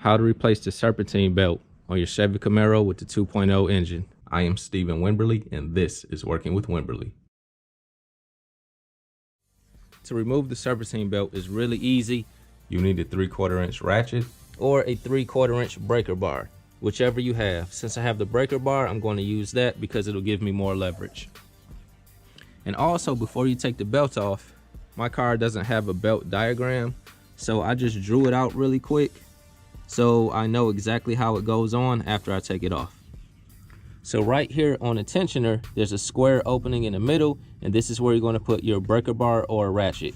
how to replace the serpentine belt on your Chevy Camaro with the 2.0 engine. I am Stephen Wimberley, and this is Working with Wimberley. To remove the serpentine belt is really easy. You need a 3/4 inch ratchet or a 3/4 inch breaker bar, whichever you have. Since I have the breaker bar, I'm going to use that because it'll give me more leverage. And also, before you take the belt off, my car doesn't have a belt diagram, so I just drew it out really quick so I know exactly how it goes on after I take it off. So right here on the tensioner, there's a square opening in the middle, and this is where you're going to put your breaker bar or ratchet.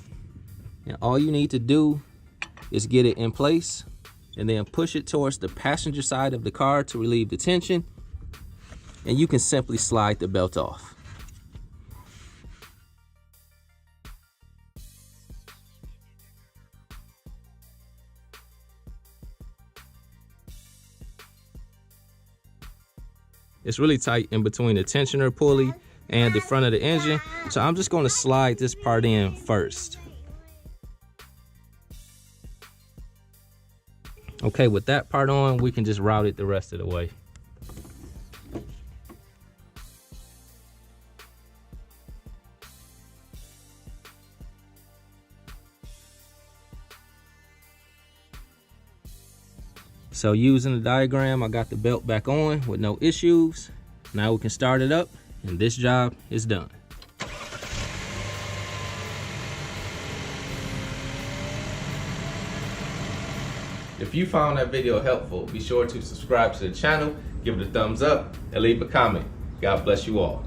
And all you need to do is get it in place and then push it towards the passenger side of the car to relieve the tension, and you can simply slide the belt off. It's really tight in between the tensioner pulley and the front of the engine, so I'm just going to slide this part in first. Okay, with that part on, we can just route it the rest of the way. So using the diagram, I got the belt back on with no issues. Now we can start it up, and this job is done. If you found that video helpful, be sure to subscribe to the channel, give it a thumbs up, and leave a comment. God bless you all.